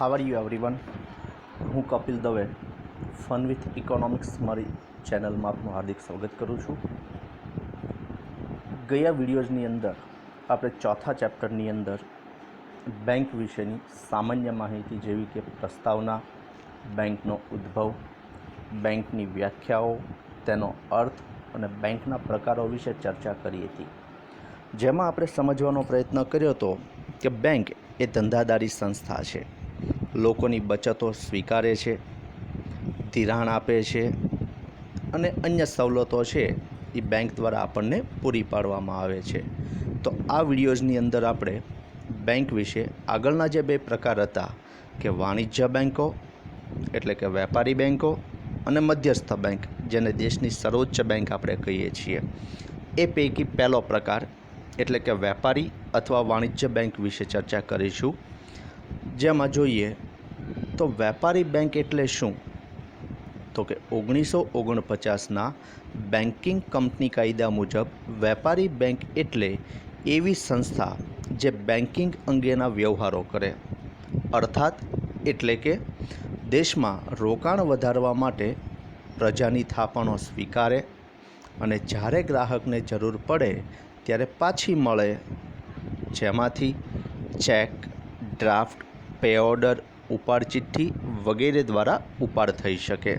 How are you everyone. હું Kapil Dave fun with economics મારી ચેનલમાં આપનું હાર્દિક સ્વાગત કરું છું. ગયા વિડીયોઝની અંદર આપણે ચોથા ચેપ્ટરની અંદર બેંક વિશેની સામાન્ય માહિતી જેવી કે પ્રસ્તાવના, બેંકનો ઉદ્ભવ, બેંકની વ્યાખ્યાઓ, તેનો અર્થ અને બેંકના પ્રકારો વિશે ચર્ચા કરી હતી. જેમાં આપણે સમજવાનો પ્રયત્ન કર્યો હતો કે બેંક એ ધંધાદારી સંસ્થા છે, લોકોની બચતો સ્વીકારે છે, ધિરાણ આપે છે અને અન્ય સવલતો છે એ બેંક દ્વારા આપણને પૂરી પાડવામાં આવે છે. તો આ વિડીયોઝની અંદર આપણે બેંક વિશે આગળના જે બે પ્રકાર હતા કે વાણિજ્ય બેંકો એટલે કે વેપારી બેંકો અને મધ્યસ્થ બેંક જેને દેશની સર્વોચ્ચ બેંક આપણે કહીએ છીએ, એ પૈકી પહેલો પ્રકાર એટલે કે વેપારી અથવા વાણિજ્ય બેંક વિશે ચર્ચા કરીશું. જેમાં જોઈએ તો વેપારી બેંક એટલે શું? તો કે 1949ના બેન્કિંગ કંપની કાયદા મુજબ વેપારી બેંક એટલે એવી સંસ્થા જે બેન્કિંગ અંગેના વ્યવહારો કરે, અર્થાત એટલે કે દેશમાં રોકાણ વધારવા માટે પ્રજાની થાપણો સ્વીકારે અને જ્યારે ગ્રાહકને જરૂર પડે ત્યારે પાછી મળે, જેમાંથી ચેક, ડ્રાફ્ટ, પે ઓર્ડર, ઉપાડ ચિઠ્ઠી વગેરે દ્વારા ઉપાડ થઈ શકે.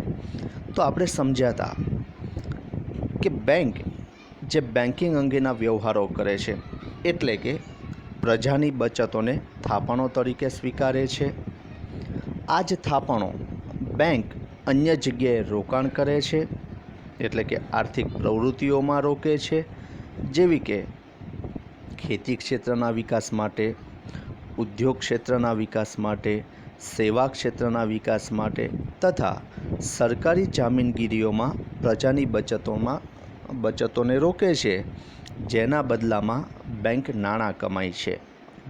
તો આપણે સમજ્યા હતા કે બેંક જે બેન્કિંગ અંગેના વ્યવહારો કરે છે એટલે કે પ્રજાની બચતોને થાપણો તરીકે સ્વીકારે છે. આ જ થાપણો બેંક અન્ય જગ્યાએ રોકાણ કરે છે એટલે કે આર્થિક પ્રવૃત્તિઓમાં રોકે છે, જેવી કે ખેતી ક્ષેત્રના વિકાસ માટે, ઉદ્યોગ ક્ષેત્રના વિકાસ માટે, સેવા ક્ષેત્રના વિકાસ માટે તથા સરકારી જામીનગીરીઓમાં પ્રજાની બચતોને રોકે છે, જેના બદલામાં બેંક નાણાં કમાય છે.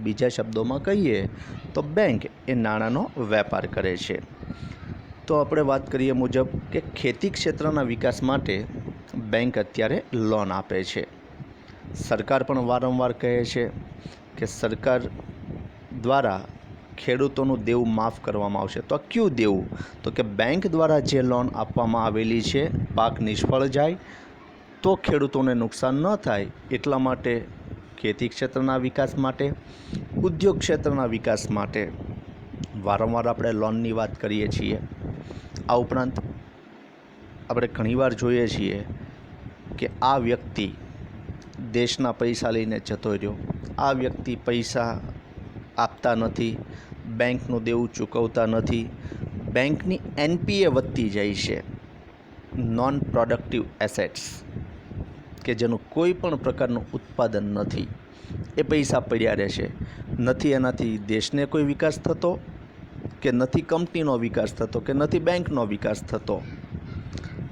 બીજા શબ્દોમાં કહીએ તો બેંક એ નાણાંનો વેપાર કરે છે. તો આપણે વાત કરીએ મુજબ કે ખેતી ક્ષેત્રના વિકાસ માટે બેંક અત્યારે લોન આપે છે. સરકાર પણ વારંવાર કહે છે કે સરકાર દ્વારા ખેડૂતોનું દેવું માફ કરવામાં આવશે. તો કયું દેવું? તો કે બેંક દ્વારા જે લોન આપવામાં આવેલી છે, પાક નિષ્ફળ જાય તો ખેડૂતોને નુકસાન ન થાય એટલા માટે ખેતી ક્ષેત્રના વિકાસ માટે, ઉદ્યોગ ક્ષેત્રના વિકાસ માટે વારંવાર આપણે લોનની વાત કરીએ છીએ. આ ઉપરાંત આપણે ઘણીવાર જોઈએ છીએ કે આ વ્યક્તિ દેશના પૈસા લઈને જતો રહ્યો, આ વ્યક્તિ પૈસા આપતા નથી, બેંકનું દેવું ચૂકવતા નથી, બેંકની NPA વધતી જાય છે, નોન પ્રોડક્ટિવ એસેટ્સ, કે જેનું કોઈ પણ પ્રકારનું ઉત્પાદન નથી, એ પૈસા પડ્યા રહેશે. નથી એનાથી દેશને કોઈ વિકાસ થતો, કે નથી કંપનીનો વિકાસ થતો, કે નથી બેંકનો વિકાસ થતો,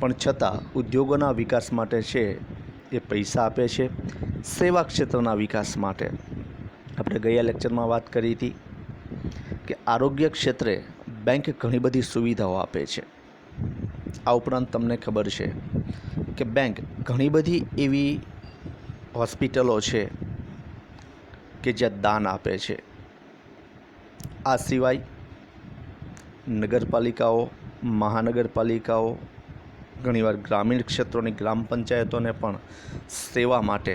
પણ છતાં ઉદ્યોગોના વિકાસ માટે છે એ પૈસા આપે છે. સેવા ક્ષેત્રના વિકાસ માટે આપણે ગયા લેક્ચરમાં વાત કરી હતી કે આરોગ્ય ક્ષેત્રે બેંક ઘણી બધી સુવિધાઓ આપે છે. આ ઉપરાંત તમને ખબર છે કે બેંક ઘણી બધી એવી હોસ્પિટલો છે કે જ્યાં દાન આપે છે. આ સિવાય નગરપાલિકાઓ, મહાનગરપાલિકાઓ, ઘણીવાર ગ્રામીણ ક્ષેત્રોની ગ્રામ પંચાયતોને પણ સેવા માટે,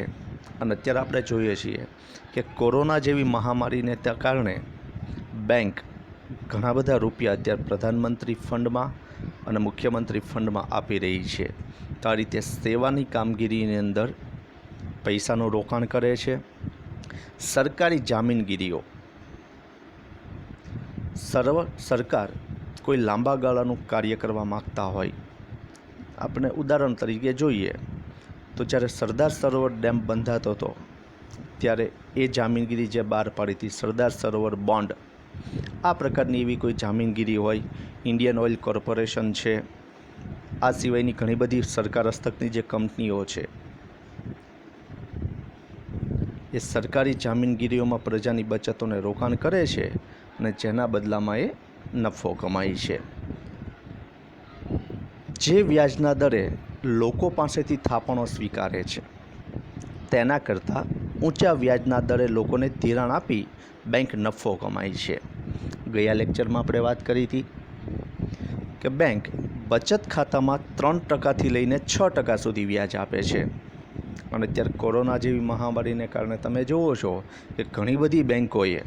અને અત્યારે આપણે જોઈએ છીએ કે કોરોના જેવી મહામારીને કારણે બેંક ઘણા બધા રૂપિયા અત્યારે પ્રધાનમંત્રી ફંડમાં અને મુખ્યમંત્રી ફંડમાં આપી રહી છે. તો આ રીતે સેવાની કામગીરીની અંદર પૈસાનું રોકાણ કરે છે. સરકારી જામીનગીરીઓ, સરકાર કોઈ લાંબા ગાળાનું કાર્ય કરવા માગતા હોય, આપણે ઉદાહરણ તરીકે જોઈએ તો જ્યારે સરદાર સરોવર ડેમ બંધાતો હતો ત્યારે એ જામીનગીરી જે બહાર પાડી હતી, સરદાર સરોવર બોન્ડ, આ પ્રકારની એવી કોઈ જામીનગીરી હોય, ઇન્ડિયન ઓઇલ કોર્પોરેશન છે, આ સિવાયની ઘણી બધી સરકાર હસ્તકની જે કંપનીઓ છે, એ સરકારી જામીનગીરીઓમાં પ્રજાની બચતોને રોકાણ કરે છે અને જેના બદલામાં એ નફો કમાય છે. જે વ્યાજના દરે લોકો પાસેથી થાપણો સ્વીકારે છે તેના કરતાં ઊંચા વ્યાજના દરે લોકોને ધિરાણ આપી બેંક નફો કમાય છે. ગયા લેક્ચરમાં આપણે વાત કરી હતી કે બેંક બચત ખાતામાં 3% લઈને 6% સુધી વ્યાજ આપે છે. અને અત્યારે કોરોના જેવી મહામારીને કારણે તમે જુઓ છો કે ઘણી બધી બેન્કોએ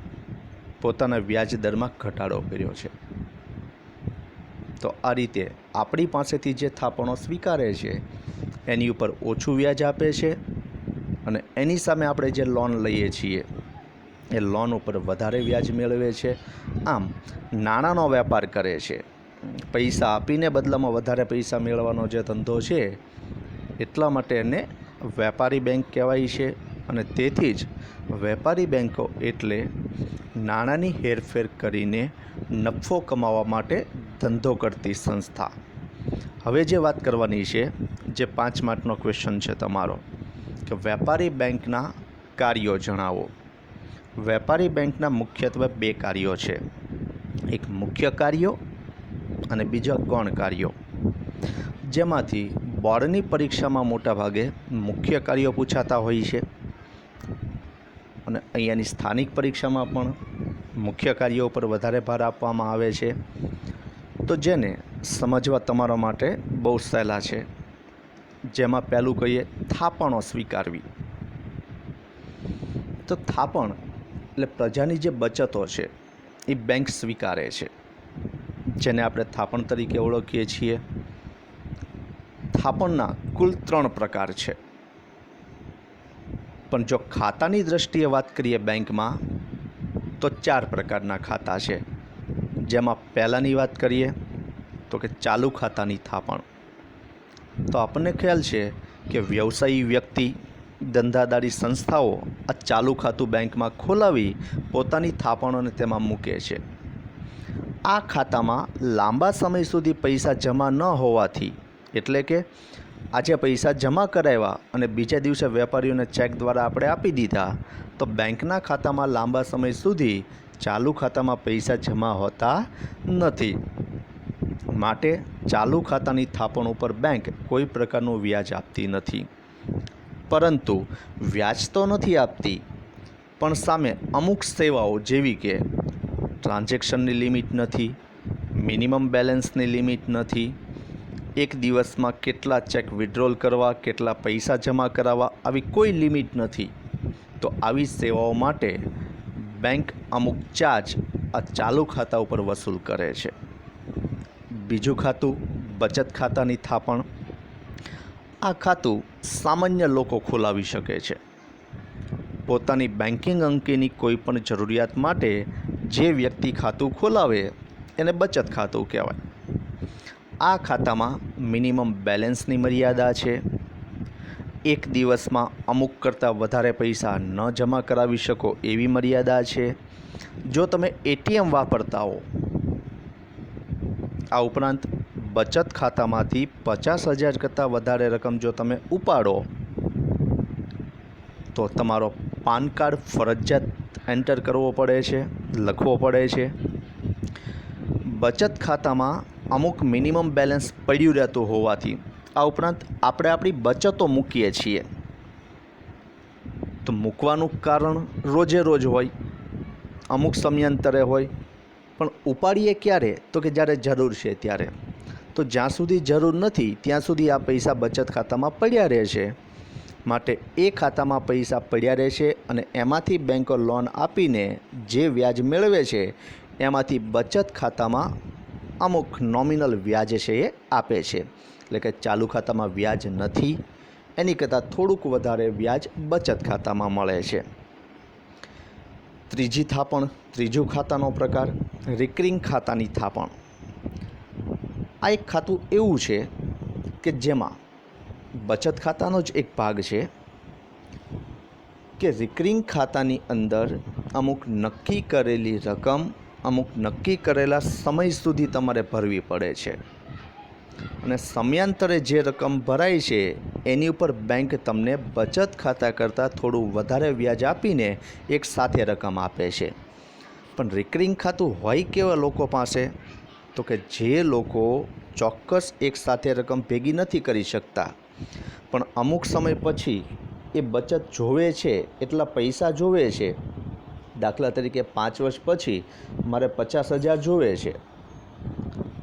પોતાના વ્યાજ દરમાં ઘટાડો કર્યો છે. તો આ રીતે આપણી પાસેથી જે થાપણો સ્વીકારે છે એની ઉપર ઓછું વ્યાજ આપે છે અને એની સામે આપણે જે લોન લઈએ છીએ એ લોન ઉપર વધારે વ્યાજ મેળવે છે. આમ નાણાંનો વેપાર કરે છે. પૈસા આપીને બદલામાં વધારે પૈસા મેળવવાનો જે ધંધો છે એટલા માટે એને વેપારી બેંક કહેવાય છે. અને તેથી જ વેપારી બેંકો એટલે નાણાંની હેરફેર કરીને નફો કમાવા માટે ધંધો કરતી સંસ્થા. હવે જે વાત કરવાની છે, જે 5 માર્કનો ક્વેશ્ચન છે તમારો, કે વેપારી બેંકના કાર્યો જણાવો. વેપારી બેંકના મુખ્યત્વે 2 કાર્યો છે, એક મુખ્ય કાર્યો અને બીજા ગૌણ કાર્યો. જેમાંથી બોર્ડની પરીક્ષામાં મોટાભાગે મુખ્ય કાર્યો પૂછાતા હોય છે અને અહીંયાની સ્થાનિક પરીક્ષામાં પણ મુખ્ય કાર્યો પર વધારે ભાર આપવામાં આવે છે. તો જેને સમજવા તમારા માટે બહુ સહેલા છે. જેમાં પહેલું કહીએ થાપણો સ્વીકારવી. તો થાપણ એટલે પ્રજાની જે બચતો છે એ બેંક સ્વીકારે છે, જેને આપણે થાપણ તરીકે ઓળખીએ છીએ. થાપણના કુલ 3 પ્રકાર છે, પણ જો ખાતાની દ્રષ્ટિએ વાત કરીએ બેંકમાં તો 4 પ્રકારના ખાતા છે. જેમાં પહેલાંની વાત કરીએ તો કે ચાલુ ખાતાની થાપણ. તો આપણને ખ્યાલ છે કે વ્યવસાયી વ્યક્તિ, ધંધાદારી સંસ્થાઓ આ ચાલુ ખાતું બેંકમાં ખોલાવી પોતાની થાપણોને તેમાં મૂકે છે. આ ખાતામાં લાંબા સમય સુધી પૈસા જમા ન હોવાથી, એટલે કે આજે પૈસા જમા કરાવ્યા અને બીજા દિવસે વેપારીઓને ચેક દ્વારા આપણે આપી દીધા, તો બેંકના ખાતામાં લાંબા સમય સુધી ચાલુ ખાતામાં પૈસા જમા હોતા નથી. માટે ચાલુ ખાતાની થાપણ ઉપર બેંક કોઈ પ્રકારનું વ્યાજ આપતી નથી. પરંતુ વ્યાજ તો નથી આપતી, પણ સામે અમુક સેવાઓ જેવી કે ટ્રાન્ઝેક્શનની લિમિટ નથી, મિનિમમ બેલેન્સની લિમિટ નથી, એક દિવસમાં કેટલા ચેક વિડ્રોલ કરવા, કેટલા પૈસા જમા કરાવવા, આવી કોઈ લિમિટ નથી. તો આવી સેવાઓ માટે બેંક અમુક ચાર્જ આ ચાલુ ખાતા ઉપર વસૂલ કરે છે. બીજું ખાતું બચત ખાતાની થાપણ. આ ખાતું સામાન્ય લોકો ખોલાવી શકે છે. પોતાની બેન્કિંગ અંગેની કોઈ પણ જરૂરિયાત માટે જે વ્યક્તિ ખાતું ખોલાવે એને બચત ખાતું કહેવાય. આ ખાતામાં મિનિમમ બેલેન્સની મર્યાદા છે. એક દિવસમાં અમુક કરતાં વધારે પૈસા ન જમા કરાવી શકો એવી મર્યાદા છે. જો તમે એટીએમ વાપરતા હો, આ ઉપરાંત બચત ખાતામાંથી 50,000 કરતાં વધારે રકમ જો તમે ઉપાડો તો તમારો પાન કાર્ડ ફરજિયાત એન્ટર કરવો પડે છે, લખવો પડે છે. બચત ખાતામાં અમુક મિનિમમ બેલેન્સ પડ્યું રહેતું હોવાથી, આ ઉપરાંત આપણે આપણી બચતો મૂકીએ છીએ, તો મૂકવાનું કારણ રોજે રોજ હોય, અમુક સમયાંતરે હોય, પણ ઉપાડીએ ક્યારે? તો કે જ્યારે જરૂર છે ત્યારે. તો જ્યાં સુધી જરૂર નથી ત્યાં સુધી આ પૈસા બચત ખાતામાં પડ્યા રહે છે. માટે એ ખાતામાં પૈસા પડ્યા રહે છે અને એમાંથી બેંકો લોન આપીને જે વ્યાજ મેળવે છે એમાંથી બચત ખાતામાં અમુક નોમિનલ વ્યાજ છે એ આપે છે. એટલે કે ચાલુ ખાતામાં વ્યાજ નથી, એની કરતાં થોડુંક વધારે વ્યાજ બચત ખાતામાં મળે છે. ત્રીજી થાપણ, ત્રીજું ખાતાનો પ્રકાર રિકરિંગ ખાતાની થાપણ. આ એક ખાતું એવું છે કે જેમાં બચત ખાતાનો જ એક ભાગ છે કે રિકરિંગ ખાતાની અંદર અમુક નક્કી કરેલી રકમ અમુક નક્કી કરેલા સમય સુધી તમારે ભરવી પડે છે અને સમયાંતરે જે રકમ ભરાય છે એની ઉપર બેંક તમને બચત ખાતા કરતાં થોડું વધારે વ્યાજ આપીને એક સાથે રકમ આપે છે. પણ રિકરિંગ ખાતું હોય કેવા લોકો પાસે? તો કે જે લોકો ચોક્કસ એક સાથે રકમ ભેગી નથી કરી શકતા, પણ અમુક સમય પછી એ બચત જોવે છે, એટલા પૈસા જોવે છે દાખલા તરીકે 5 વર્ષ પછી મારે 50,000 જોવે છે,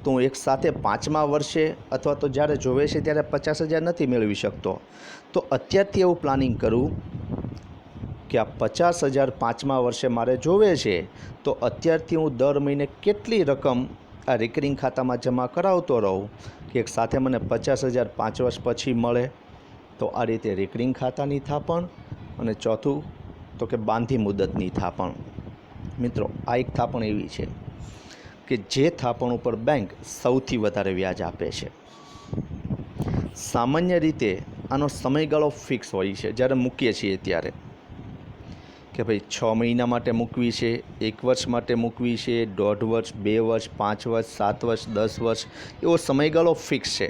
તો હું એક સાથે 5મા વર્ષે અથવા તો જ્યારે જોવે છે ત્યારે 50,000 નથી મેળવી શકતો. તો અત્યારથી એવું પ્લાનિંગ કરું કે આ 50,000 5મા વર્ષે મારે જોવે છે, તો અત્યારથી હું દર મહિને કેટલી રકમ આ રિકરિંગ ખાતામાં જમા કરાવતો રહું કે એક સાથે મને 50,000 5 વર્ષ પછી મળે. તો આ રીતે રિકરિંગ ખાતાની થાપણ. અને ચોથું તો કે બાંધી મુદતની થાપણ. મિત્રો, આ એક થાપણ એવી છે કે જે થાપણ ઉપર બેંક સૌથી વધારે વ્યાજ આપે છે. સામાન્ય રીતે આનો સમયગાળો ફિક્સ હોય છે જ્યારે મૂકીએ છીએ ત્યારે, કે ભાઈ 6 મહિના માટે મૂકવી છે, 1 વર્ષ માટે મૂકવી છે, 1.5 વર્ષ, 2 વર્ષ, 5 વર્ષ, 7 વર્ષ, 10 વર્ષ, એવો સમયગાળો ફિક્સ છે.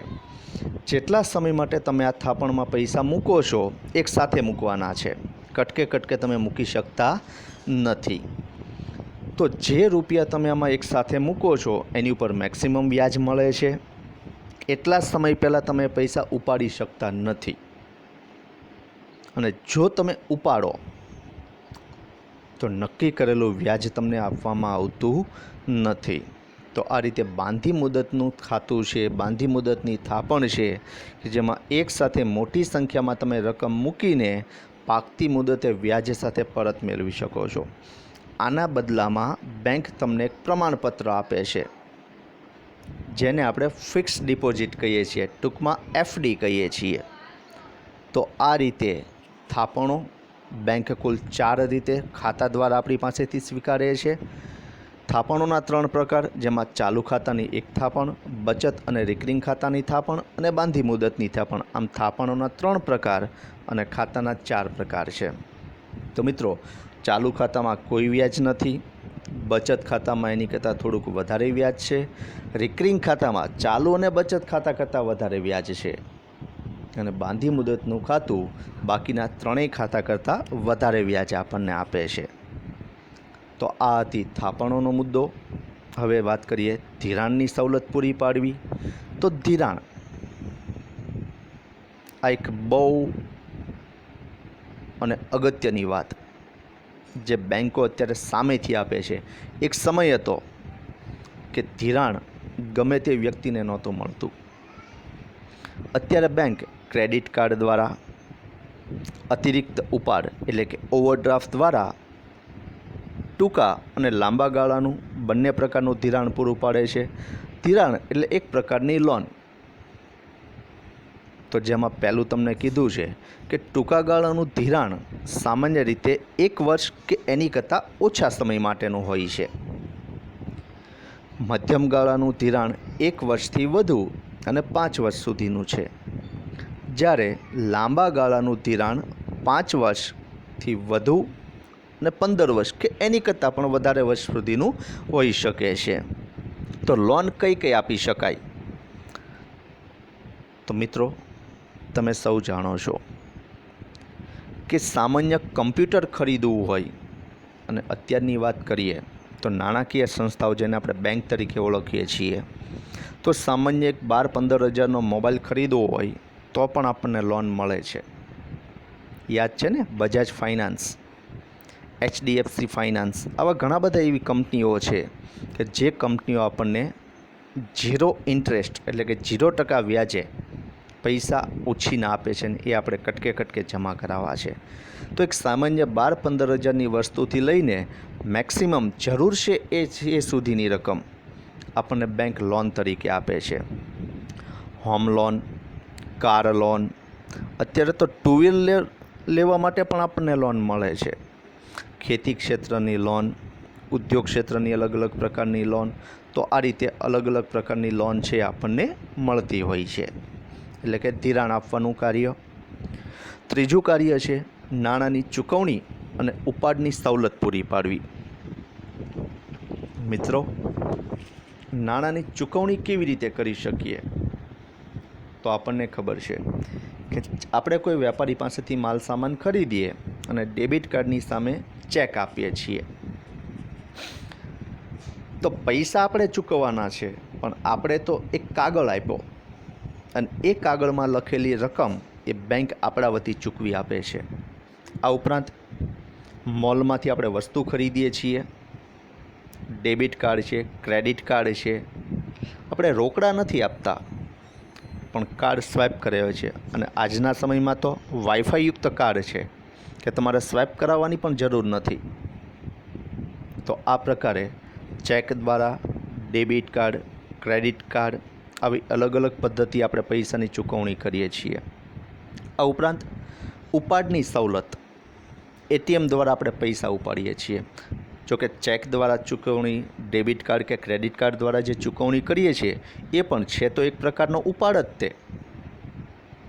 જેટલા સમય માટે તમે આ થાપણમાં પૈસા મૂકો છો એક સાથે મૂકવાના છે, કટકે કટકે તમે મૂકી શકતા નથી. તો જે રૂપિયા તમે આમાં એક સાથે મૂકો છો એની ઉપર મેક્સિમમ વ્યાજ મળે છે. એટલા સમય પહેલાં તમે પૈસા ઉપાડી શકતા નથી, અને જો તમે ઉપાડો તો નક્કી કરેલું વ્યાજ તમને આપવામાં આવતું નથી. તો આ રીતે બાંધી મુદતનું ખાતું છે, બાંધી મુદતની થાપણ છે કે જેમાં એક સાથે મોટી સંખ્યામાં તમે રકમ મૂકીને પાકતી મુદતે વ્યાજ સાથે પરત મેળવી શકો છો. આના બદલામાં બેંક તમને એક પ્રમાણપત્ર આપે છે જેને આપણે ફિક્સ ડિપોઝિટ કહીએ છીએ, ટૂંકમાં FD કહીએ છીએ. તો આ રીતે થાપણો બેંક કુલ 4 રીતે ખાતા દ્વારા આપણી પાસેથી સ્વીકારે છે. થાપણોના 3 પ્રકાર, જેમાં ચાલુ ખાતાની એક થાપણ, બચત અને રિકરિંગ ખાતાની થાપણ અને બાંધી મુદતની થાપણ. આમ થાપણોના 3 પ્રકાર અને ખાતાના 4 પ્રકાર છે. તો મિત્રો, ચાલુ ખાતામાં કોઈ વ્યાજ નથી, બચત ખાતામાં એની કરતાં થોડુંક વધારે વ્યાજ છે, રિકરિંગ ખાતામાં ચાલુ અને બચત ખાતા કરતાં વધારે વ્યાજ છે, અને બાંધી મુદતનું ખાતું બાકીના 3 ખાતા કરતાં વધારે વ્યાજ આપણને આપે છે. તો આ હતી થાપણોનો મુદ્દો. હવે વાત કરીએ ધિરાણની સવલત પૂરી પાડવી. તો ધિરાણ આ એક બહુ અને અગત્યની વાત જે બેન્કો અત્યારે સામેથી આપે છે. એક સમય હતો કે ધિરાણ ગમે તે વ્યક્તિને નહોતું મળતું. અત્યારે બેંક ક્રેડિટ કાર્ડ દ્વારા, અતિરિક્ત ઉપાડ એટલે કે ઓવરડ્રાફ્ટ દ્વારા ટૂંકા અને લાંબા ગાળાનું બંને પ્રકારનું ધિરાણ પૂરું પાડે છે. ધિરાણ એટલે એક પ્રકારની લોન. તો જેમાં પહેલું તમને કીધું છે કે ટૂંકા ગાળાનું ધિરાણ સામાન્ય રીતે 1 વર્ષ કે એની કરતાં ઓછા સમય માટેનું હોય છે. મધ્યમ ગાળાનું ધિરાણ 1 વર્ષથી વધુ અને 5 વર્ષ સુધીનું છે, જ્યારે લાંબા ગાળાનું ધિરાણ 5 વર્ષથી વધુ અને 15 વર્ષ કે એની કરતાં પણ વધારે વર્ષ સુધીનું હોઈ શકે છે. તો લોન કઈ કઈ આપી શકાય? તો મિત્રો, તમે સૌ જાણો છો કે સામાન્ય કમ્પ્યુટર ખરીદવું હોય, અને અત્યારની વાત કરીએ તો નાણાકીય સંસ્થાઓ જેને આપણે બેંક તરીકે ઓળખીએ છીએ, તો સામાન્ય એક 12-15 હજારનો મોબાઈલ ખરીદવો હોય તો પણ આપણને લોન મળે છે. યાદ છે ને? બજાજ ફાઇનાન્સ, HDFC ફાઇનાન્સ, આવા ઘણા બધા એવી કંપનીઓ છે કે જે કંપનીઓ આપણને 0 ઇન્ટરેસ્ટ એટલે કે 0% વ્યાજે પૈસા ઉછીના આપે છે, ને એ આપણે કટકે કટકે જમા કરાવવા છે. તો એક સામાન્ય 12-15 હજારની વસ્તુથી લઈને મેક્સિમમ જરૂર છે એ સુધીની રકમ આપણને બેંક લોન તરીકે આપે છે. હોમ લોન, કાર લોન, અત્યારે તો 2 વ્હીલર લેવા માટે પણ આપણને લોન મળે છે. ખેતી ક્ષેત્રની લોન, ઉદ્યોગ ક્ષેત્રની અલગ અલગ પ્રકારની લોન. તો આ રીતે અલગ અલગ પ્રકારની લોન છે આપણને મળતી હોય છે, એટલે કે ધિરાણ આપવાનું કાર્ય. ત્રીજું કાર્ય છે નાણાંની ચૂકવણી અને ઉપાડની સવલત પૂરી પાડવી. મિત્રો, નાણાંની ચૂકવણી કેવી રીતે કરી શકીએ? તો આપણને ખબર છે કે આપણે કોઈ વેપારી પાસેથી માલ સામાન ખરીદીએ અને ડેબિટ કાર્ડની સામે ચેક આપીએ છીએ. તો પૈસા આપણે ચૂકવવાના છે, પણ આપણે તો એક કાગળ આપ્યો, અને એ કાગળમાં લખેલી રકમ એ બેંક આપણા વતી ચૂકવી આપે છે. આ ઉપરાંત મોલમાંથી આપણે વસ્તુ ખરીદીએ છીએ, ડેબિટ કાર્ડ છે, ક્રેડિટ કાર્ડ છે, આપણે રોકડા નથી આપતા પણ કાર્ડ સ્વાઇપ કરાવે છે. અને આજના સમયમાં તો વાઈફાઈ યુક્ત કાર્ડ છે કે તમારે સ્વાઇપ કરાવવાની પણ જરૂર નથી. તો આ પ્રકારે ચેક દ્વારા, ડેબિટ કાર્ડ, ક્રેડિટ કાર્ડ આવી અલગ અલગ પદ્ધતિ આપણે પૈસાની ચૂકવણી કરીએ છીએ. આ ઉપરાંત ઉપાડની સવલત, એટીએમ દ્વારા આપણે પૈસા ઉપાડીએ છીએ. જોકે ચેક દ્વારા ચૂકવણી, ડેબિટ કાર્ડ કે ક્રેડિટ કાર્ડ દ્વારા જે ચૂકવણી કરીએ છીએ એ પણ છે તો એક પ્રકારનો ઉપાડ જ તે.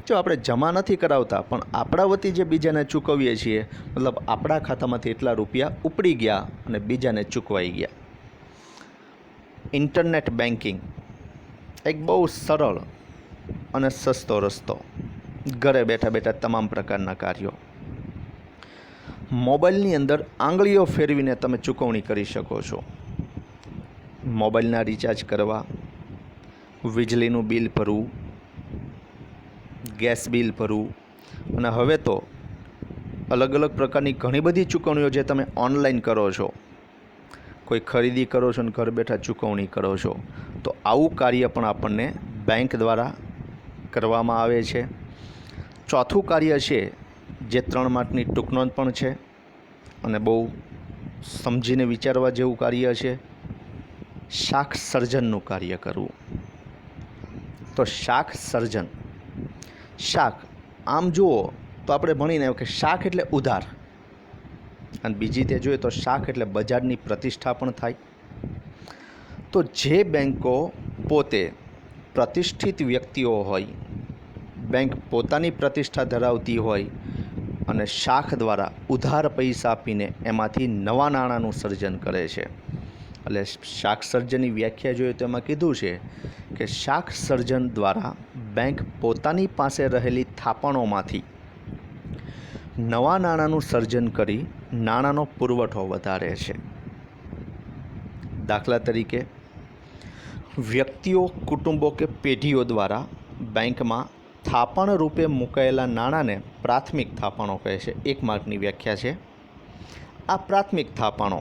જો આપણે જમા નથી કરાવતા પણ આપણા વતી જે બીજાને ચૂકવીએ છીએ, મતલબ આપણા ખાતામાંથી એટલા રૂપિયા ઉપડી ગયા અને બીજાને ચૂકવાઈ ગયા. ઇન્ટરનેટ બેન્કિંગ એક બહુ સરળ અને સસ્તો રસ્તો, ઘરે બેઠા બેઠા તમામ પ્રકારના કાર્યો. મોબાઈલની અંદર આંગળીઓ ફેરવીને તમે ચૂકવણી કરી શકો છો. મોબાઈલના રિચાર્જ કરવા, વીજળીનું બિલ ભરવું, ગેસ બિલ ભરવું, અને હવે તો અલગ અલગ પ્રકારની ઘણી બધી ચૂકવણીઓ જે તમે ઓનલાઈન કરો છો. કોઈ ખરીદી કરો છો અને ઘર બેઠા ચૂકવણી કરો છો, તો આવું કાર્ય પણ આપણને બેંક દ્વારા કરવામાં આવે છે. ચોથું કાર્ય છે જે 3 માર્કની ટૂંકનોંધ પણ છે અને બહુ સમજીને વિચારવા જેવું કાર્ય છે, શાખ સર્જનનું કાર્ય કરવું. તો શાખ સર્જન, શાખ આમ જુઓ તો આપણે ભણીને કે શાખ એટલે ઉધાર, અને બીજી તે જોઈએ તો શાખ એટલે બજારની પ્રતિષ્ઠા પણ થાય. તો જે બેન્કો પોતે પ્રતિષ્ઠિત વ્યક્તિઓ હોય, બેંક પોતાની પ્રતિષ્ઠા ધરાવતી હોય અને શાખ દ્વારા ઉધાર પૈસા આપીને એમાંથી નવા નાણાંનું સર્જન કરે છે. એટલે શાખ સર્જનની વ્યાખ્યા જોઈએ તો એમાં કીધું છે કે શાખ સર્જન દ્વારા બેંક પોતાની પાસે રહેલી થાપણોમાંથી નવા નાણાંનું સર્જન કરી નાણાંનો પુરવઠો વધારે છે. દાખલા તરીકે વ્યક્તિઓ, કુટુંબો કે પેઢીઓ દ્વારા બેંકમાં થાપણ રૂપે મુકાયેલા નાણાંને પ્રાથમિક થાપણો કહે છે. 1 માર્કની વ્યાખ્યા છે. આ પ્રાથમિક થાપણો,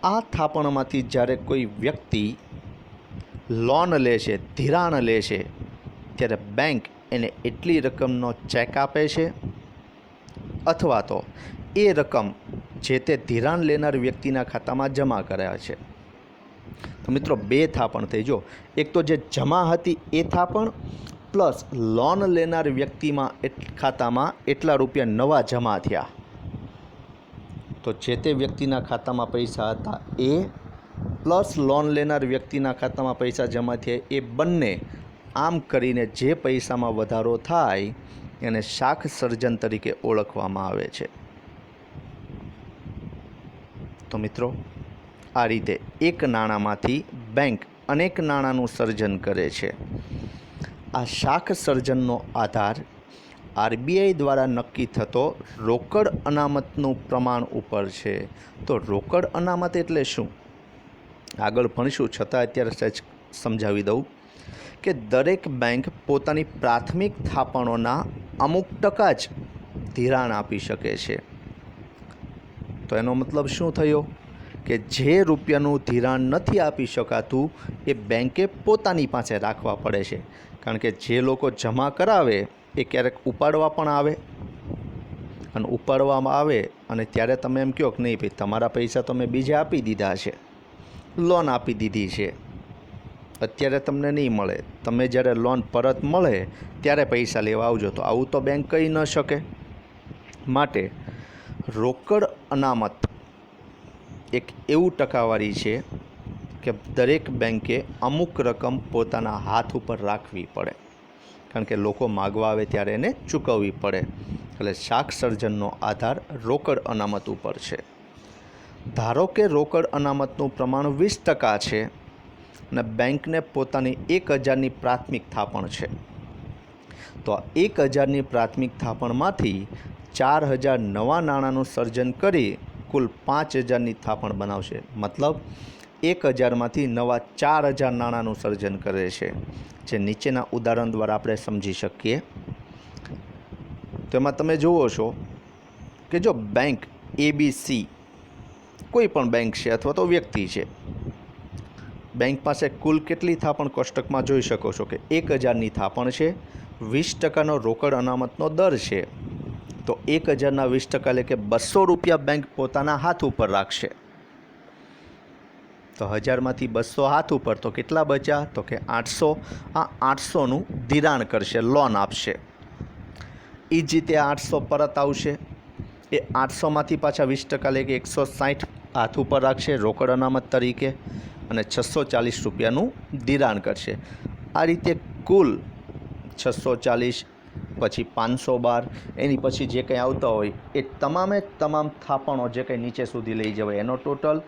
આ થાપણમાંથી જ્યારે કોઈ વ્યક્તિ લોન લે છે, ધિરાણ લે છે, ત્યારે બેંક એને એટલી રકમનો ચેક આપે છે અથવા તો એ રકમ જે તે ધિરાણ લેનાર વ્યક્તિના ખાતામાં જમા કર્યા છે. તો મિત્રો 2 થાપણ થઈ. જો એક તો જે જમા હતી એ થાપણ, પ્લસ લોન લેનાર વ્યક્તિમાં ખાતામાં એટલા રૂપિયા નવા જમા થયા. તો જે તે વ્યક્તિના ખાતામાં પૈસા હતા એ પ્લસ લોન લેનાર વ્યક્તિના ખાતામાં પૈસા જમા થયા, એ બંને આમ કરીને જે પૈસામાં વધારો થાય એને શાખ સર્જન તરીકે ઓળખવામાં આવે છે. તો મિત્રો આ રીતે એક નાણાંમાંથી બેંક અનેક નાણાંનું સર્જન કરે છે. આ શાખ સર્જનનો આધાર આરબીઆઈ દ્વારા નક્કી થતો રોકડ અનામતનું પ્રમાણ ઉપર છે. તો રોકડ અનામત એટલે શું આગળ ભણીશું, છતાં અત્યારે સહેજ સમજાવી દઉં કે દરેક બેંક પોતાની પ્રાથમિક થાપણોના અમુક ટકા જ ધિરાણ આપી શકે છે. તો એનો મતલબ શું થયો કે જે રૂપિયાનું ધિરાણ નથી આપી શકાતું એ બેંકે પોતાની પાસે રાખવા પડે છે. કારણ કે જે લોકો જમા કરાવે એ ક્યારેક ઉપાડવા પણ આવે, અને ઉપાડવામાં આવે અને ત્યારે તમે એમ કહો કે નહીં ભાઈ તમારા પૈસા તો મેં બીજે આપી દીધા છે, લોન આપી દીધી છે, અત્યારે તમને નહીં મળે, તમે જ્યારે લોન પરત મળે ત્યારે પૈસા લેવા આવજો. તો આવું તો બેંક કહી ન શકે. માટે રોકડ અનામત એક એવું ટકાવારી છે કે દરેક બેંકે અમુક રકમ પોતાના હાથ ઉપર રાખવી પડે, કારણ કે લોકો માગવા આવે ત્યારે એને ચૂકવવી પડે. એટલે શાખ સર્જનનો આધાર રોકડ અનામત ઉપર છે. ધારો કે રોકડ અનામતનું પ્રમાણ 20% છે અને બેંકને પોતાની 1000ની પ્રાથમિક થાપણ છે. તો 1000ની પ્રાથમિક થાપણમાંથી 4000 નવા નાણાંનું સર્જન કરી કુલ 5000ની થાપણ બનાવશે. મતલબ 1000માંથી નવા 4000 નાણાંનું સર્જન કરે છે, જે નીચેના ઉદાહરણ દ્વારા આપણે સમજી શકીએ. તેમાં તમે જુઓ છો કે જો બેંક ABC કોઈ પણ બેંક છે અથવા તો વ્યક્તિ છે, બેંક પાસે કુલ કેટલી થાપણ કોષ્ટકમાં જોઈ શકો છો કે 1000ની થાપણ છે, 20% રોકડ અનામતનો દર છે, તો 1000ના 20% એટલે કે 200 રૂપિયા બેંક પોતાના હાથ ઉપર રાખશે. તો 1000માંથી 200 હાથ ઉપર, તો કેટલા બચ્યા? તો કે 800. આ 800નું ધિરાણ કરશે, લોન આપશે. એ જ રીતે 800 પરત આવશે. એ 800માંથી પાછા 20% એટલે કે 160 હાથ ઉપર રાખશે રોકડ અનામત તરીકે અને 640 રૂપિયાનું ધિરાણ કરશે. આ રીતે કુલ 640 પછી 512 એની પછી જે કંઈ આવતા હોય એ તમામે તમામ થાપણો જે કંઈ નીચે સુધી લઈ જવાય એનો ટોટલ,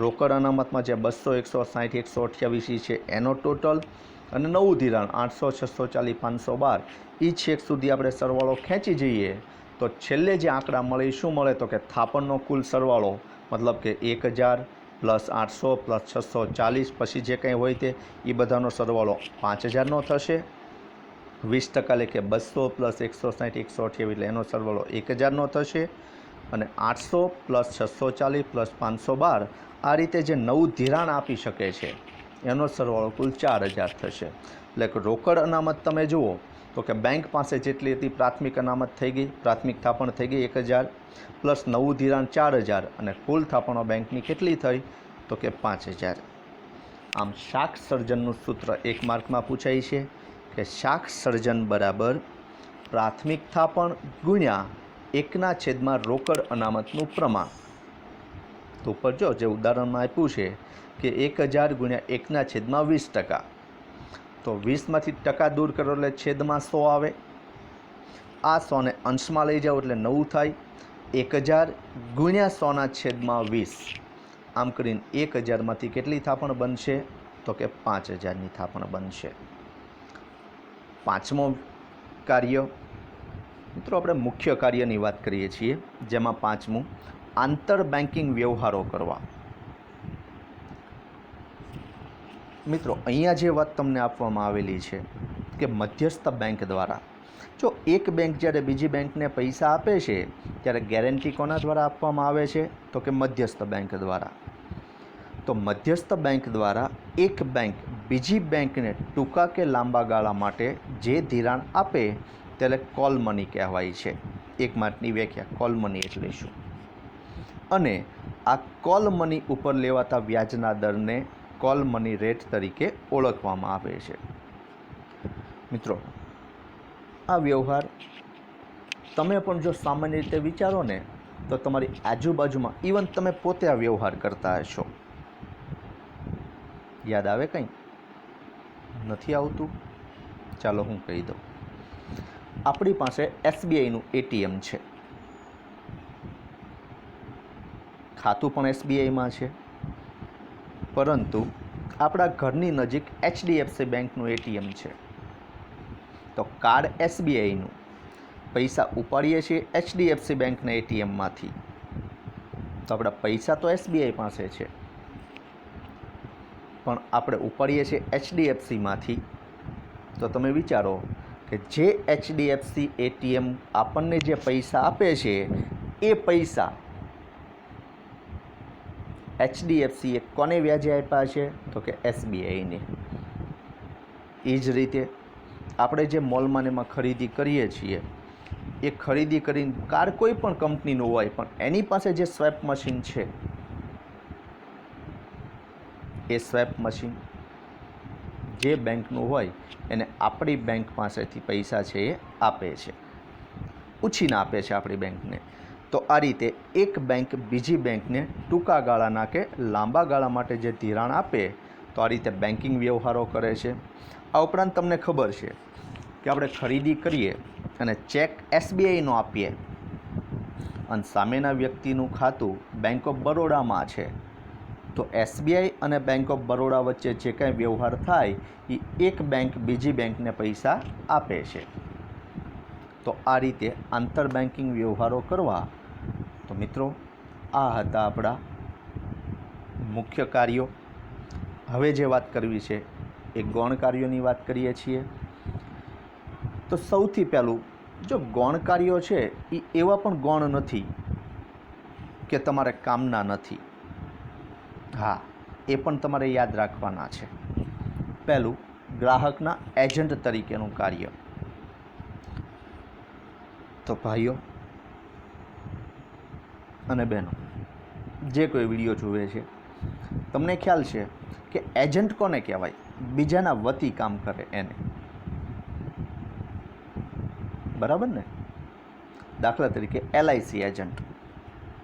રોકડ અનામતમાં જે 200 160 128 છે એનો ટોટલ, અને નવું ધિરાણ 800 640 512 એ છેક સુધી આપણે સરવાળો ખેંચી જઈએ તો છેલ્લે જે આંકડા મળે એ શું મળે? તો કે થાપણનો કુલ સરવાળો, મતલબ કે 1000 પ્લસ 800 પ્લસ 640 પછી જે કંઈ હોય તે એ બધાનો સરવાળો 5000નો થશે. 20% એટલે કે 200 પ્લસ 160 128 એટલે એનો સરવાળો 1000નો થશે. અને 800 પ્લસ 640 પ્લસ 512 આ રીતે જે નવું ધિરાણ આપી શકે છે એનો સરવાળો કુલ 4000 થશે. એટલે કે રોકડ અનામત તમે જુઓ તો કે બેંક પાસે જેટલી હતી પ્રાથમિક અનામત થઈ ગઈ, પ્રાથમિક થાપણ થઈ ગઈ 1000 પ્લસ નવું ધિરાણ 4000 અને કુલ થાપણો બેંકની કેટલી થઈ? તો કે 5000. આમ શાખ સર્જનનું સૂત્ર 1 માર્કમાં પૂછાય છે કે શાખ સર્જન બરાબર પ્રાથમિક થાપણ ગુણ્યા 1/, રોકડ અનામતનું પ્રમાણ. તો ઉપર જો જે ઉદાહરણમાં આપ્યું છે કે 1000 ગુણ્યા 1/20%, તો 20માંથી ટકા દૂર કરો એટલે છેદમાં 100 આવે. આ 100ને અંશમાં લઈ જાઓ એટલે 9 થાય. 1000 ગુણ્યા 100/20, આમ કરીને 1000માંથી કેટલી થાપણ બનશે? તો કે 5000ની થાપણ બનશે. પાંચમો કાર્ય, મિત્રો આપણે મુખ્ય કાર્યની વાત કરીએ છીએ, જેમાં પાંચમું આંતર બેન્કિંગ વ્યવહારો કરવા. મિત્રો અહીંયા જે વાત તમને આપવામાં આવેલી છે કે મધ્યસ્થ બેંક દ્વારા, જો એક બેંક જ્યારે બીજી બેંકને પૈસા આપે છે ત્યારે ગેરંટી કોના દ્વારા આપવામાં આવે છે? તો કે મધ્યસ્થ બેંક દ્વારા. તો મધ્યસ્થ બેંક દ્વારા એક બેંક બીજી બેંકને ટૂંકા કે લાંબા ગાળા માટે જે ધિરાણ આપે તેને કોલ મની કહેવાય છે. 1 માર્કની વ્યાખ્યા, કોલ મની એટલે શું? અને આ કોલ મની ઉપર લેવાતા વ્યાજના દરને કોલ મની રેટ તરીકે ઓળખવામાં આવે છે. મિત્રો આ વ્યવહાર તમે પણ જો સામાન્ય રીતે વિચારો ને તો તમારી આજુબાજુમાં ઇવન તમે પોતે આ વ્યવહાર કરતા હશો. યાદ આવે કંઈ? નથી આવતું? ચાલો હું કહી દઉં. આપણી પાસે SBIનું ATM છે, ખાતું પણ SBIમાં છે, પરંતુ આપણા ઘરની નજીક HDFC બેંકનું ATM છે. તો કાર્ડ SBIનું, પૈસા ઉપાડીએ છીએ HDFC બેંકના ATMમાંથી, તો આપણા પૈસા તો SBI પાસે છે, પણ આપણે ઉપાડીએ છીએ HDFCમાંથી. તો તમે વિચારો કે જે HDFC ATM આપણને જે પૈસા આપે છે એ પૈસા HDFCએ કોને વ્યાજે આપ્યા છે? તો કે SBIને. એ જ રીતે આપણે જે મોલમાં એમાં ખરીદી કરીએ છીએ એ ખરીદી કરીને કાર કોઈ પણ કંપનીનું હોય પણ એની પાસે જે સ્વેપ મશીન છે એ સ્વેપ મશીન જે બેંકનું હોય એને આપણી બેંક પાસેથી પૈસા છે એ આપે છે, ઉછીને આપે છે આપણી બેંકને. તો આ રીતે એક બેંક બીજી બેંકને ટૂંકા ગાળાના કે લાંબા ગાળા માટે જે ધિરાણ આપે તો આ રીતે બેન્કિંગ વ્યવહારો કરે છે. આ ઉપરાંત તમને ખબર છે કે આપણે ખરીદી કરીએ અને ચેક SBIનો આપીએ અને સામેના વ્યક્તિનું ખાતું બેંક ઓફ બરોડામાં છે, તો SBI અને બેંક ઓફ બરોડા વચ્ચે જે કાંઈ વ્યવહાર થાય એ એક બેંક બીજી બેંકને પૈસા આપે છે. તો આ રીતે આંતર બેન્કિંગ વ્યવહારો કરવા. તો મિત્રો આ હતા આપણા મુખ્ય કાર્યો. હવે જે વાત કરવી છે એ ગૌણ કાર્યોની વાત કરીએ છીએ. તો સૌથી પહેલું, જો ગૌણ કાર્યો છે એ એવા પણ ગૌણ નથી કે તમારે કામના નથી? હા, એ પણ તમારે યાદ રાખવાના છે. પહેલું, ગ્રાહકના એજન્ટ તરીકેનું કાર્ય. તો ભાઈઓ અને બહેનો, જે કોઈ વિડીયો જુએ છે, તમને ખ્યાલ છે કે એજન્ટ કોને કહેવાય? બીજાના વતી કામ કરે એને, બરાબર ને? દાખલા તરીકે LIC એજન્ટ.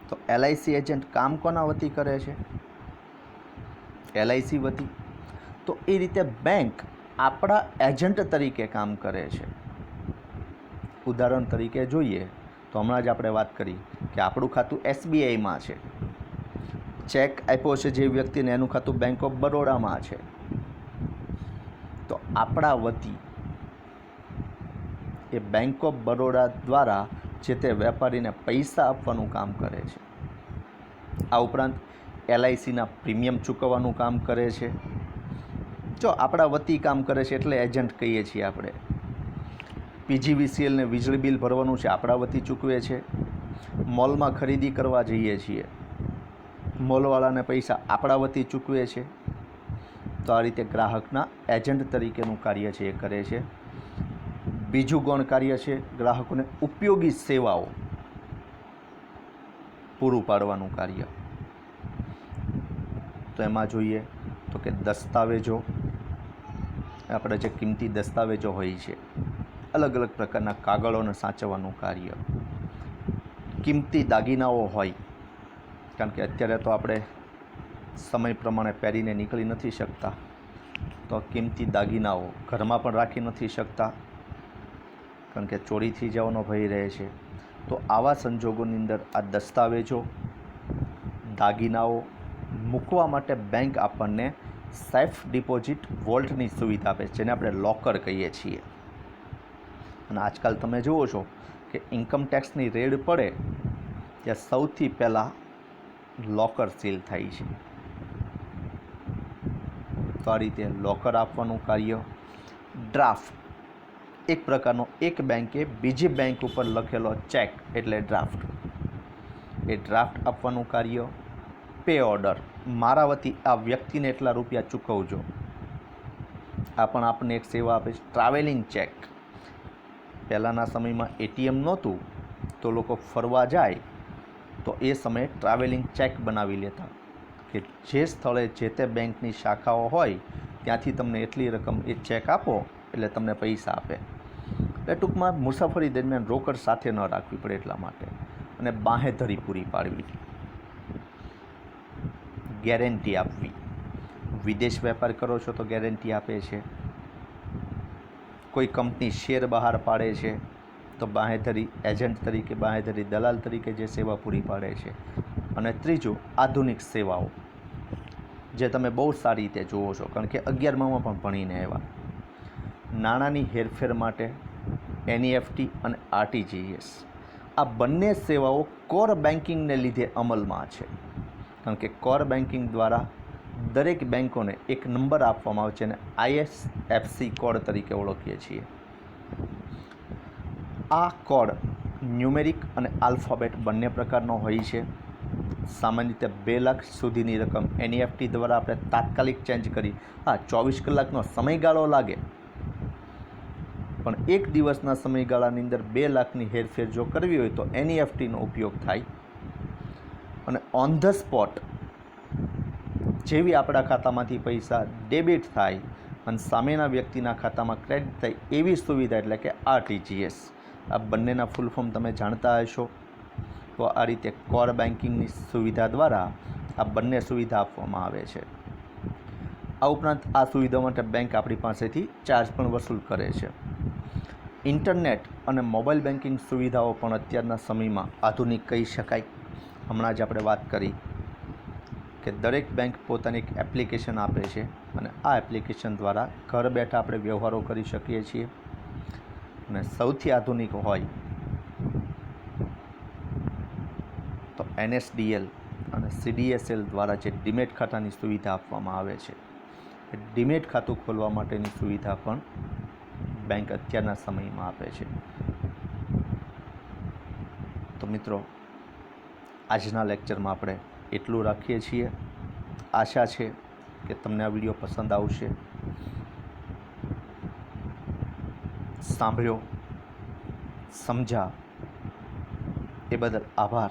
તો LIC એજન્ટ કામ કોના વતી કરે છે? LIC વતી. તો એ રીતે બેંક આપણા એજન્ટ તરીકે કામ કરે છે. ઉદાહરણ તરીકે જોઈએ તો હમણાં જ આપણે વાત કરી કે આપણું ખાતું SBIમાં છે, ચેક આપ્યો છે જે વ્યક્તિને, એનું ખાતું બેંક ઓફ બરોડામાં છે. તો આપણા વતી એ બેંક ઓફ બરોડા દ્વારા જે તે વેપારીને પૈસા આપવાનું કામ કરે છે. આ ઉપરાંત LICના પ્રીમિયમ ચૂકવવાનું કામ કરે છે. જો આપણા વતી કામ કરે છે એટલે એજન્ટ કહીએ છીએ આપણે. PGVCLને વીજળી બિલ ભરવાનું છે, આપણા વતી ચૂકવે છે. મોલમાં ખરીદી કરવા જઈએ છીએ, મોલવાળાને પૈસા આપણા વતી ચૂકવે છે. તો આ રીતે ગ્રાહકના એજન્ટ તરીકેનું કાર્ય છે એ કરે છે. બીજું ગૌણ કાર્ય છે ગ્રાહકોને ઉપયોગી સેવાઓ પૂરું પાડવાનું કાર્ય. તો એમાં જોઈએ તો કે દસ્તાવેજો, આપણે જે કિંમતી દસ્તાવેજો હોય છે, અલગ અલગ પ્રકારના કાગળોને સાચવવાનું કાર્ય. કિંમતી દાગીનાઓ હોય, કારણ કે અત્યારે તો આપણે સમય પ્રમાણે પહેરીને નીકળી નથી શકતા, તો કિંમતી દાગીનાઓ ઘરમાં પણ રાખી નથી શકતા, કારણ કે ચોરી થઈ જવાનો ભય રહે છે. તો આવા સંજોગોની અંદર આ દસ્તાવેજો, દાગીનાઓ મૂકવા માટે બેંક આપણને સેફ ડિપોઝિટ વોલ્ટની સુવિધા આપે છે, જેને આપણે લોકર કહીએ છીએ. અને આજકાલ તમે જુઓ છો કે ઇન્કમ ટેક્સની રેડ પડે ત્યાં સૌથી પહેલાં લોકર સીલ થાય છે. તો આ રીતે લોકર આપવાનું કાર્ય. ડ્રાફ્ટ, એક પ્રકારનો એક બેંકે બીજી બેંક ઉપર લખેલો ચેક એટલે ડ્રાફ્ટ, એ ડ્રાફ્ટ આપવાનું કાર્ય. પે ઓર્ડર, મારા વતી આ વ્યક્તિને એટલા રૂપિયા ચૂકવજો, આ પણ આપણને એક સેવા આપે છે. ટ્રાવેલિંગ ચેક, પહેલાંના સમયમાં ATM નહોતું તો લોકો ફરવા જાય તો એ સમયે ટ્રાવેલિંગ ચેક બનાવી લેતા કે જે સ્થળે જે તે બેંકની શાખાઓ હોય ત્યાંથી તમને એટલી રકમ એ ચેક આપો એટલે તમને પૈસા આપે. એટલે ટૂંકમાં મુસાફરી દરમિયાન રોકડ સાથે ન રાખવી પડે એટલા માટે. અને બાંહેધરી પૂરી પાડવી, ગેરંટી આપવી. વિદેશ વેપાર કરો છો તો ગેરંટી આપે છે. કોઈ કંપની શેર બહાર પાડે છે તો બાંહેધરી એજન્ટ તરીકે, બાંહેધરી દલાલ તરીકે જે સેવા પૂરી પાડે છે. અને ત્રીજું, આધુનિક સેવાઓ, જે તમે બહુ સારી રીતે જુઓ છો, કારણ કે 11મામાં પણ ભણીને આવ્યા. નાણાંની હેરફેર માટે NEFT અને RTGS, આ બંને સેવાઓ કોર બેન્કિંગને લીધે અમલમાં છે. કારણ કે કોર બેન્કિંગ દ્વારા દરેક બેન્કોને એક નંબર આપવામાં આવે છે અને IFSC કોડ તરીકે ઓળખીએ છીએ. આ કોડ ન્યુમેરિક અને આલ્ફાબેટ બંને પ્રકારનો હોય છે. સામાન્ય રીતે 2 લાખ સુધીની રકમ NEFT દ્વારા આપણે તાત્કાલિક ચેન્જ કરી, હા 24 કલાકનો સમયગાળો લાગે, પણ એક દિવસના સમયગાળાની અંદર 2 લાખની હેરફેર જો કરવી હોય તો NEFTનો ઉપયોગ થાય. અને ઓન ધ સ્પોટ જેવી આપણા ખાતામાંથી પૈસા ડેબિટ થાય અને સામેના વ્યક્તિના ખાતામાં ક્રેડિટ થાય એવી સુવિધા એટલે કે RTGS. આ બંનેના ફૂલ ફોર્મ તમે જાણતા હશો. તો આ રીતે કોર બેન્કિંગની સુવિધા દ્વારા આ બંને સુવિધા આપવામાં આવે છે. આ ઉપરાંત આ સુવિધા માટે બેંક આપણી પાસેથી ચાર્જ પણ વસૂલ કરે છે. ઇન્ટરનેટ અને મોબાઈલ બેન્કિંગ સુવિધાઓ પણ અત્યારના સમયમાં આધુનિક કહી શકાય. હમણાં જ આપણે વાત કરી કે દરેક બેંક પોતાની એક એપ્લિકેશન આપે છે અને આ એપ્લિકેશન દ્વારા ઘર બેઠા આપણે વ્યવહારો કરી શકીએ છીએ. અને સૌથી આધુનિક હોય તો NSDL અને CDSL દ્વારા જે ડીમેટ ખાતાની સુવિધા આપવામાં આવે છે, એ ડીમેટ ખાતું ખોલવા માટેની સુવિધા પણ બેંક અત્યારના સમયમાં આપે છે. તો મિત્રો, આજના લેક્ચરમાં આપણે એટલું રાખીએ છીએ. આશા છે કે તમને આ વિડીયો પસંદ આવશે. સાંભળ્યો, સમજા એ બદલ આભાર.